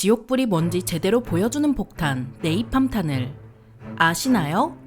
지옥불이 뭔지 제대로 보여주는 폭탄, 네이팜탄을 아시나요?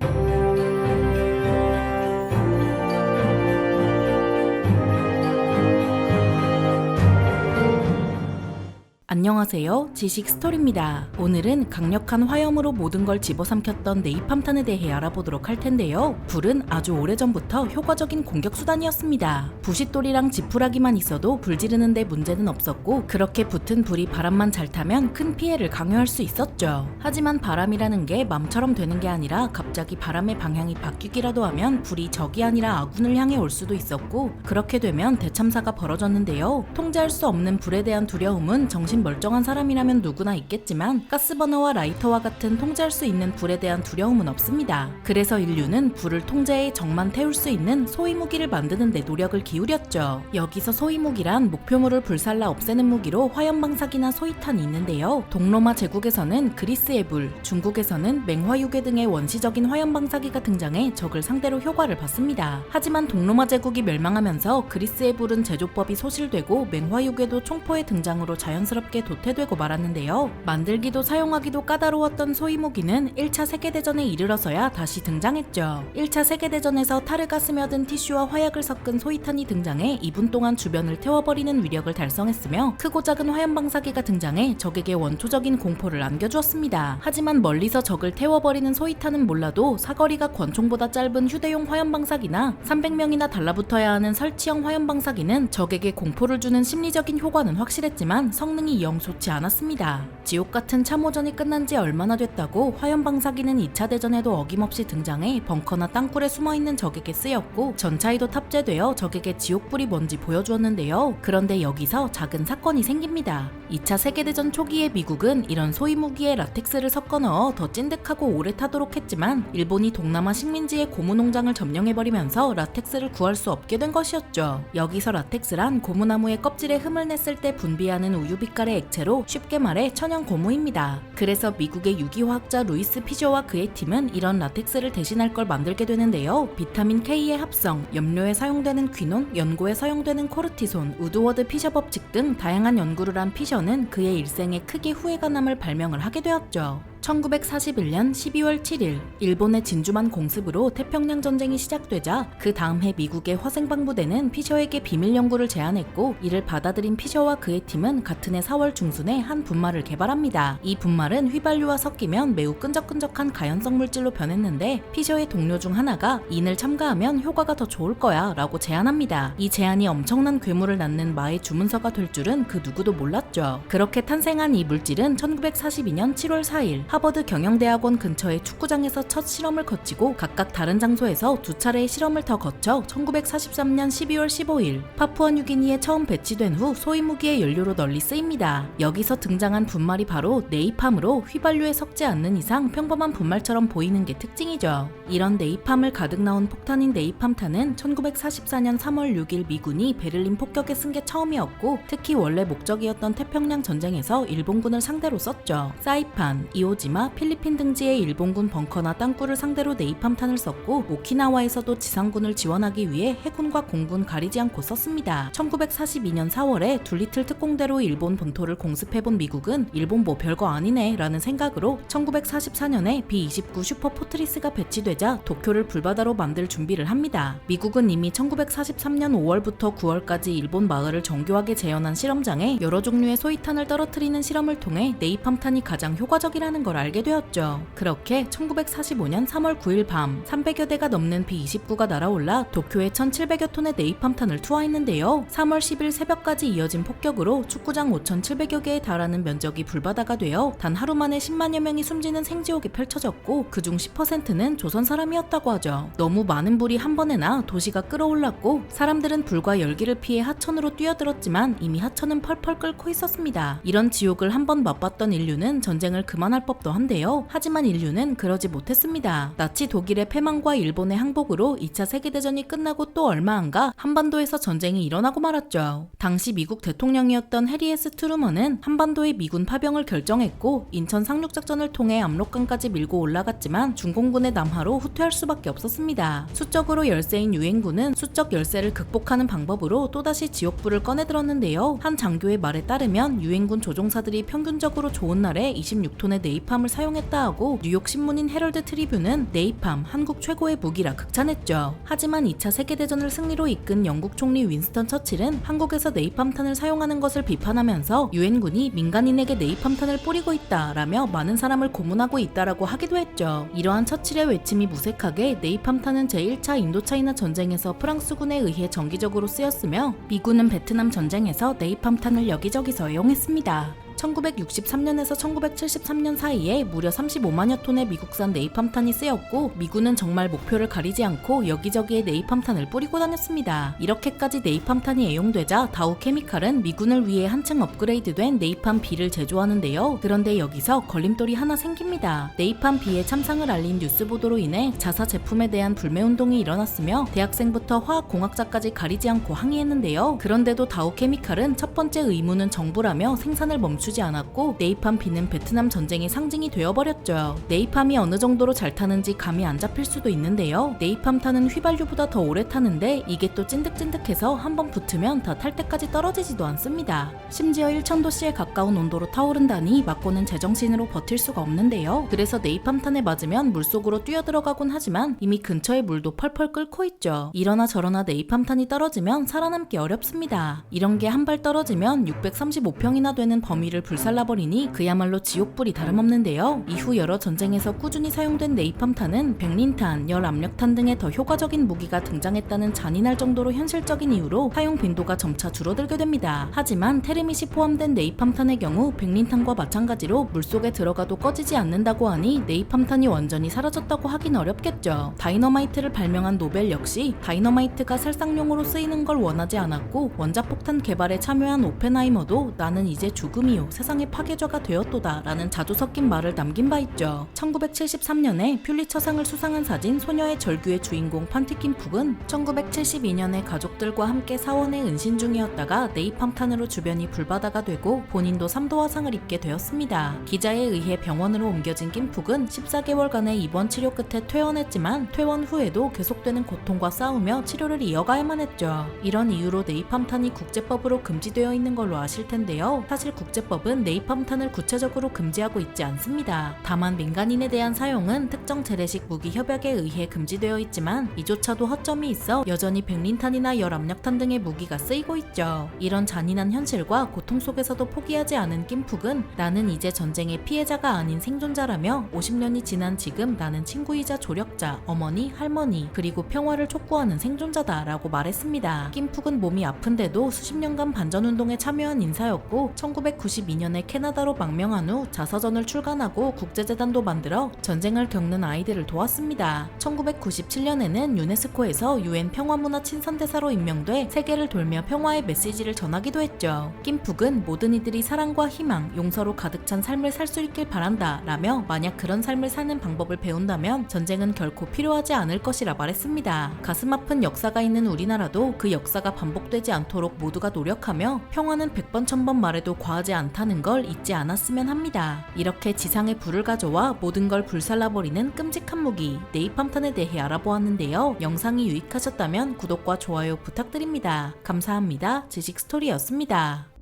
안녕하세요. 지식 스토리입니다. 오늘은 강력한 화염으로 모든 걸 집어삼켰던 네이팜탄에 대해 알아보도록 할 텐데요. 불은 아주 오래전부터 효과적인 공격 수단이었습니다. 부싯돌이랑 지푸라기만 있어도 불 지르는 데 문제는 없었고, 그렇게 붙은 불이 바람만 잘 타면 큰 피해를 강요할 수 있었죠. 하지만 바람이라는 게 맘처럼 되는 게 아니라 갑자기 바람의 방향이 바뀌기라도 하면 불이 적이 아니라 아군을 향해 올 수도 있었고, 그렇게 되면 대참사가 벌어졌는데요. 통제할 수 없는 불에 대한 두려움은 정신 멀쩡한 사람이라면 누구나 있겠지만 가스버너와 라이터와 같은 통제할 수 있는 불에 대한 두려움은 없습니다. 그래서 인류는 불을 통제해 적만 태울 수 있는 소위무기를 만드는 데 노력을 기울였죠. 여기서 소위무기란 목표물을 불살라 없애는 무기로 화염방사기나 소위탄이 있는데요. 동로마 제국에서는 그리스의 불, 중국에서는 맹화유괴 등의 원시적인 화염방사기가 등장해 적을 상대로 효과를 봤습니다. 하지만 동로마 제국이 멸망하면서 그리스의 불은 제조법이 소실되고 맹화유괴도 총포의 등장으로 자연스럽게 도태되고 말았는데요. 만들기도 사용하기도 까다로웠던 소위무기는 1차 세계대전에 이르러서야 다시 등장했죠. 1차 세계대전에서 타르가 스며든 티슈와 화약을 섞은 소위탄이 등장해 2분 동안 주변을 태워버리는 위력을 달성했으며, 크고 작은 화염방사기가 등장해 적에게 원초적인 공포를 안겨주었습니다. 하지만 멀리서 적을 태워버리는 소위탄은 몰라도 사거리가 권총보다 짧은 휴대용 화염방사기나 300명이나 달라붙어야 하는 설치형 화염방사기는 적에게 공포를 주는 심리적인 효과는 확실했지만 성능이 영 좋지 않았습니다. 지옥같은 참호전이 끝난 지 얼마나 됐다고 화염방사기는 2차 대전에도 어김없이 등장해 벙커나 땅굴에 숨어있는 적에게 쓰였고, 전차에도 탑재되어 적에게 지옥불이 뭔지 보여주었는데요. 그런데 여기서 작은 사건이 생깁니다. 2차 세계대전 초기에 미국은 이런 소위무기에 라텍스를 섞어 넣어 더 찐득하고 오래 타도록 했지만, 일본이 동남아 식민지의 고무농장을 점령해버리면서 라텍스를 구할 수 없게 된 것이었죠. 여기서 라텍스란 고무나무의 껍질에 흠을 냈을 때 분비하는 우유빛깔의 액체로 쉽게 말해 천연 고무입니다. 그래서 미국의 유기화학자 루이스 피저와 그의 팀은 이런 라텍스를 대신할 걸 만들게 되는데요. 비타민 K의 합성, 염료에 사용되는 퀴논, 연고에 사용되는 코르티손, 우드워드 피셔 법칙 등 다양한 연구를 한 피셔는 그의 일생에 크게 후회가 남을 발명을 하게 되었죠. 1941년 12월 7일 일본의 진주만 공습으로 태평양 전쟁이 시작되자 그 다음 해 미국의 화생방부대는 피셔에게 비밀 연구를 제안했고, 이를 받아들인 피셔와 그의 팀은 같은 해 4월 중순에 한 분말을 개발합니다. 이 분말은 휘발유와 섞이면 매우 끈적끈적한 가연성 물질로 변했는데, 피셔의 동료 중 하나가 인을 첨가하면 효과가 더 좋을 거야 라고 제안합니다. 이 제안이 엄청난 괴물을 낳는 마의 주문서가 될 줄은 그 누구도 몰랐죠. 그렇게 탄생한 이 물질은 1942년 7월 4일 하버드 경영대학원 근처의 축구장에서 첫 실험을 거치고, 각각 다른 장소에서 두 차례의 실험을 더 거쳐 1943년 12월 15일 파푸아뉴기니에 처음 배치된 후 소위무기의 연료로 널리 쓰입니다. 여기서 등장한 분말이 바로 네이팜으로 휘발유에 섞지 않는 이상 평범한 분말처럼 보이는 게 특징이죠. 이런 네이팜을 가득 넣은 폭탄인 네이팜탄은 1944년 3월 6일 미군이 베를린 폭격에 쓴 게 처음이었고, 특히 원래 목적이었던 태평양 전쟁에서 일본군을 상대로 썼죠. 사이판, 이오지마, 필리핀 등지의 일본군 벙커나 땅굴을 상대로 네이팜탄을 썼고, 오키나와에서도 지상군을 지원하기 위해 해군과 공군 가리지 않고 썼습니다. 1942년 4월에 둘리틀 특공대로 일본 본토를 공습해본 미국은 일본 뭐 별거 아니네 라는 생각으로 1944년에 B-29 슈퍼포트리스가 배치되자 도쿄를 불바다로 만들 준비를 합니다. 미국은 이미 1943년 5월부터 9월까지 일본 마을을 정교하게 재현한 실험장에 여러 종류의 소위탄을 떨어뜨리는 실험을 통해 네이팜탄이 가장 효과적이라는 걸 알게 되었죠. 그렇게 1945년 3월 9일 밤 300여 대가 넘는 B-29가 날아올라 도쿄에 1700여 톤의 네이팜탄을 투하했는데요. 3월 10일 새벽까지 이어진 폭격으로 축구장 5700여 개에 달하는 면적이 불바다가 되어 단 하루 만에 10만여 명이 숨지는 생지옥이 펼쳐졌고, 그중 10%는 조선 사람이었다고 하죠. 너무 많은 불이 한 번에 나 도시가 끓어올랐고, 사람들은 불과 열기를 피해 하천으로 뛰어들었지만 이미 하천은 펄펄 끓고 있었습니다. 이런 지옥을 한 번 맛봤던 인류는 전쟁을 그만할 법 법도 한데요. 하지만 인류는 그러지 못했습니다. 나치 독일의 패망과 일본의 항복으로 2차 세계대전이 끝나고 또 얼마 안가 한반도에서 전쟁이 일어나고 말았죠. 당시 미국 대통령이었던 해리 S. 트루먼은 한반도의 미군 파병을 결정했고 인천 상륙작전을 통해 압록강까지 밀고 올라갔지만 중공군의 남하로 후퇴할 수밖에 없었습니다. 수적으로 열세인 유엔군은 수적 열세를 극복하는 방법으로 또다시 지옥불을 꺼내들었는데요. 한 장교의 말에 따르면 유엔군 조종사들이 평균적으로 좋은 날에 26톤의 네이팜을 사용했다 하고 뉴욕 신문인 헤럴드 트리뷴은 네이팜 한국 최고의 무기라 극찬했죠. 하지만 2차 세계대전을 승리로 이끈 영국 총리 윈스턴 처칠은 한국에서 네이팜탄을 사용하는 것을 비판하면서 유엔군이 민간인에게 네이팜탄을 뿌리고 있다라며 많은 사람을 고문하고 있다라고 하기도 했죠. 이러한 처칠의 외침이 무색하게 네이팜탄은 제1차 인도차이나 전쟁에서 프랑스군에 의해 정기적으로 쓰였으며 미군은 베트남 전쟁에서 네이팜탄을 여기저기서 이용했습니다. 1963년에서 1973년 사이에 무려 35만여 톤의 미국산 네이팜탄이 쓰였고 미군은 정말 목표를 가리지 않고 여기저기에 네이팜탄을 뿌리고 다녔습니다. 이렇게까지 네이팜탄이 애용되자 다우케미칼은 미군을 위해 한층 업그레이드된 네이팜 B를 제조하는데요. 그런데 여기서 걸림돌이 하나 생깁니다. 네이팜 B의 참상을 알린 뉴스 보도로 인해 자사 제품에 대한 불매운동이 일어났으며 대학생부터 화학공학자까지 가리지 않고 항의했는데요. 그런데도 다우케미칼은 첫 번째 의무는 정부라며 생산을 멈추지 않았고 네이팜 B는 베트남 전쟁의 상징이 되어버렸죠. 네이팜이 어느 정도로 잘 타는지 감이 안 잡힐 수도 있는데요. 네이팜 탄은 휘발유보다 더 오래 타는데 이게 또 찐득찐득해서 한번 붙으면 다 탈 때까지 떨어지지도 않습니다. 심지어 1000도씨에 가까운 온도로 타오른다니 맞고는 제정신으로 버틸 수가 없는데요. 그래서 네이팜 탄에 맞으면 물속으로 뛰어들어가곤 하지만 이미 근처의 물도 펄펄 끓고 있죠. 이러나 저러나 네이팜 탄이 떨어지면 살아남기 어렵습니다. 이런 게 한 발 떨어지면 635평이나 되는 범위를 불살라버리니 그야말로 지옥불이 다름없는데요. 이후 여러 전쟁에서 꾸준히 사용된 네이팜탄은 백린탄, 열압력탄 등의 더 효과적인 무기가 등장했다는 잔인할 정도로 현실적인 이유로 사용 빈도가 점차 줄어들게 됩니다. 하지만 테르밋이 포함된 네이팜탄의 경우 백린탄과 마찬가지로 물속에 들어가도 꺼지지 않는다고 하니 네이팜탄이 완전히 사라졌다고 하긴 어렵겠죠. 다이너마이트를 발명한 노벨 역시 다이너마이트가 살상용으로 쓰이는 걸 원하지 않았고 원자폭탄 개발에 참여한 오펜하이머도 나는 이제 죽음이요 세상의 파괴자가 되었도다 라는 자주 섞인 말을 남긴 바 있죠. 1973년에 퓰리처상을 수상한 사진 소녀의 절규의 주인공 판티킨 푹은 1972년에 가족들과 함께 사원에 은신 중이었다가 네이팜탄으로 주변이 불바다가 되고 본인도 3도 화상을 입게 되었습니다. 기자에 의해 병원으로 옮겨진 김푹은 14개월간의 입원 치료 끝에 퇴원했지만 퇴원 후에도 계속되는 고통과 싸우며 치료를 이어가야만 했죠. 이런 이유로 네이팜탄이 국제법으로 금지되어 있는 걸로 아실 텐데요. 사실 국제법은 네이팜탄을 구체적으로 금지하고 있지 않습니다. 다만 민간인에 대한 사용은 특정 재래식 무기 협약에 의해 금지되어 있지만 이조차도 허점이 있어 여전히 백린탄이나 열압력탄 등의 무기가 쓰이고 있죠. 이런 잔인한 현실과 고통 속에서도 포기하지 않은 김푹은 나는 이제 전쟁의 피해자가 아닌 생존자라며 50년이 지난 지금 나는 친구이자 조력자, 어머니, 할머니 그리고 평화를 촉구하는 생존자다 라고 말했습니다. 김푹은 몸이 아픈데도 수십 년간 반전운동에 참여한 인사였고 1992년에 캐나다로 망명한 후 자서전을 출간하고 국제재단도 만들어 전쟁을 겪는 아이들을 도왔습니다. 1997년에는 유네스코에서 UN 평화문화 친선대사로 임명돼 세계를 돌며 평화의 메시지를 전하기도 했죠. 김푹은 모든 이들이 사랑과 희망, 용서로 가득 찬 삶을 살 수 있길 바란다 라며 만약 그런 삶을 사는 방법을 배운다면 전쟁은 결코 필요하지 않을 것이라 말했습니다. 가슴 아픈 역사가 있는 우리나라도 그 역사가 반복되지 않도록 모두가 노력하며 평화는 100번 1000번 말해도 과하지 않다는 걸 잊지 않았으면 합니다. 이렇게 지상의 불을 가져와 모든 걸 불살라버리는 끔찍한 무기 네이팜탄에 대해 알아보았는데요. 영상이 유익하셨다면 구독과 좋아요 부탁드립니다. 감사합니다. 지식스토리였습니다.